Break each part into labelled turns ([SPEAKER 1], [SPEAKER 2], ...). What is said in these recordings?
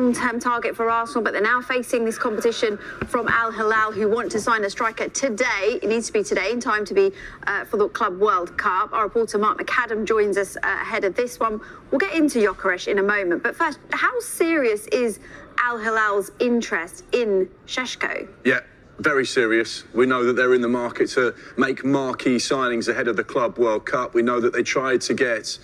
[SPEAKER 1] long-term target for Arsenal, but they're now facing this competition from Al-Hilal, who want to sign a striker today. It needs to be today in time to be for the Club World Cup. Our reporter Mark McAdam joins us ahead of this one. We'll get into Gyokeres in a moment, but first, how serious is Al-Hilal's interest in Sesko?
[SPEAKER 2] Yeah. Very serious. We know that they're in the market to make marquee signings ahead of the Club World Cup. We know that they tried to get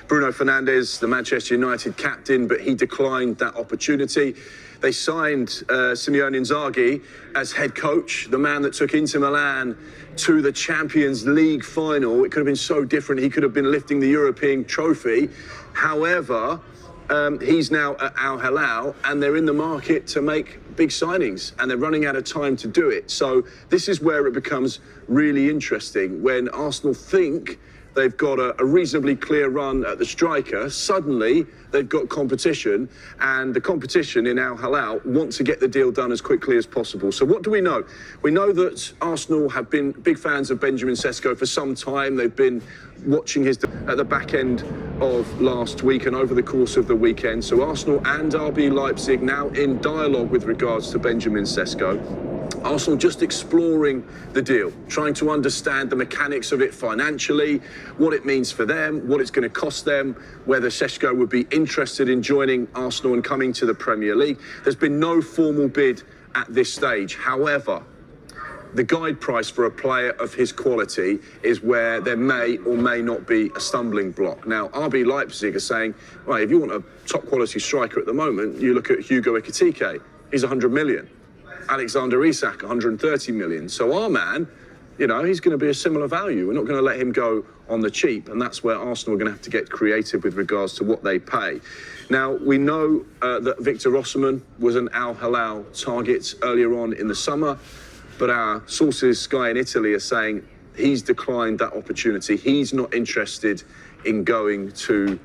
[SPEAKER 2] Bruno Fernandes, the Manchester United captain, but he declined that opportunity. They signed Simone Inzaghi as head coach, the man that took Inter Milan to the Champions League final. It could have been so different. He could have been lifting the European trophy. However, he's now at Al-Hilal, and they're in the market to make big signings, and they're running out of time to do it. So this is where it becomes really interesting. When Arsenal think they've got a reasonably clear run at the striker, suddenly they've got competition, and the competition in Al-Hilal want to get the deal done as quickly as possible. So what do we know? We know that Arsenal have been big fans of Benjamin Sesko for some time. They've been watching his at the back end of last week and over the course of the weekend. So Arsenal and RB Leipzig now in dialogue with regards to Benjamin Sesko. Arsenal just exploring the deal, trying to understand the mechanics of it financially, what it means for them, what it's going to cost them, whether Sesko would be interested in joining Arsenal and coming to the Premier League. There's been no formal bid at this stage. However, the guide price for a player of his quality is where there may or may not be a stumbling block. Now, RB Leipzig are saying, right, if you want a top quality striker at the moment, you look at Hugo Ekitike. He's 100 million. Alexander Isak, 130 million. So our man, you know, he's going to be a similar value. We're not going to let him go on the cheap, and that's where Arsenal are going to have to get creative with regards to what they pay. Now, we know that Viktor Gyokeres was an Al-Hilal target earlier on in the summer, but our sources, Sky in Italy, are saying he's declined that opportunity. He's not interested in going to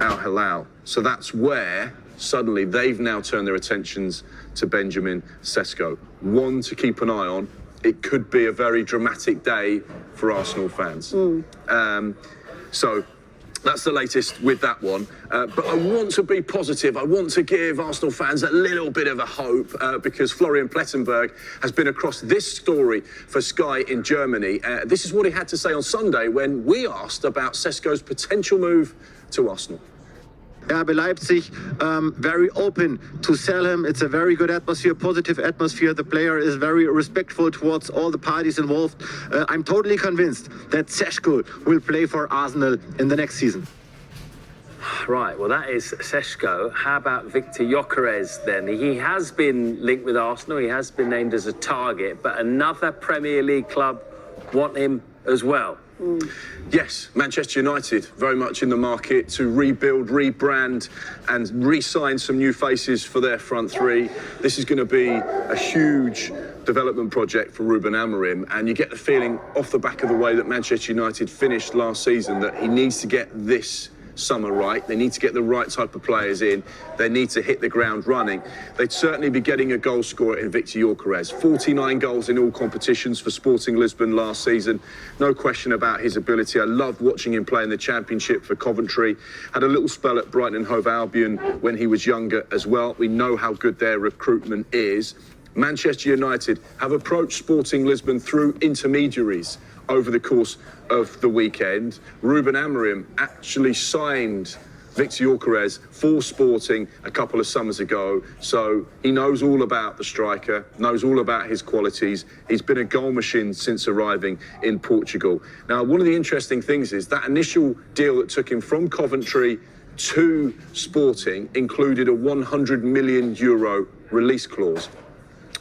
[SPEAKER 2] Al-Hilal. So that's where suddenly they've now turned their attentions to Benjamin Sesko. One to keep an eye on. It could be a very dramatic day for Arsenal fans. So that's the latest with that one. But I want to be positive. I want to give Arsenal fans a little bit of a hope because Florian Plettenberg has been across this story for Sky in Germany. This is what he had to say on Sunday when we asked about Sesko's potential move to Arsenal.
[SPEAKER 3] RB Leipzig very open to sell him. It's a very good atmosphere, positive atmosphere. The player is very respectful towards all the parties involved. I'm totally convinced that Sesko will play for Arsenal in the next season.
[SPEAKER 4] Right, well, that is Sesko. How about Viktor Gyokeres then? He has been linked with Arsenal. He has been named as a target, but another Premier League club want him as well.
[SPEAKER 2] Yes, Manchester United very much in the market to rebuild, rebrand and re-sign some new faces for their front three. This is going to be a huge development project for Ruben Amorim, and you get the feeling off the back of the way that Manchester United finished last season that he needs to get this summer right. They need to get the right type of players in. They need to hit the ground running. They'd certainly be getting a goal scorer in Viktor Gyokeres. 49 goals in all competitions for Sporting Lisbon last season. No question about his ability. I loved watching him play in the Championship for Coventry. Had a little spell at Brighton and Hove Albion when he was younger as well. We know how good their recruitment is. Manchester United have approached Sporting Lisbon through intermediaries over the course of the weekend. Ruben Amorim actually signed Viktor Gyokeres for Sporting a couple of summers ago, so he knows all about the striker, knows all about his qualities. He's been a goal machine since arriving in Portugal. Now, one of the interesting things is that initial deal that took him from Coventry to Sporting included a 100 million euro release clause,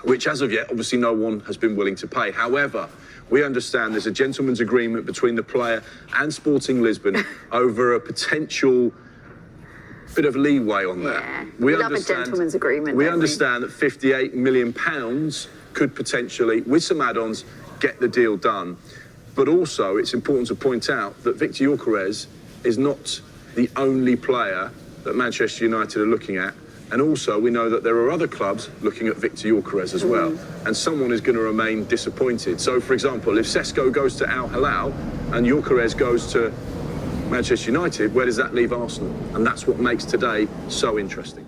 [SPEAKER 2] which as of yet, obviously no one has been willing to pay. However, we understand there's a gentleman's agreement between the player and Sporting Lisbon over a potential bit of leeway on that.
[SPEAKER 1] Yeah, we love a gentleman's agreement.
[SPEAKER 2] We understand that £58 million could potentially, with some add-ons, get the deal done. But also, it's important to point out that Viktor Gyokeres is not the only player that Manchester United are looking at. And also, we know that there are other clubs looking at Viktor Gyokeres as well. And someone is going to remain disappointed. So, for example, if Sesko goes to Al-Hilal and Gyokeres goes to Manchester United, where does that leave Arsenal? And that's what makes today so interesting.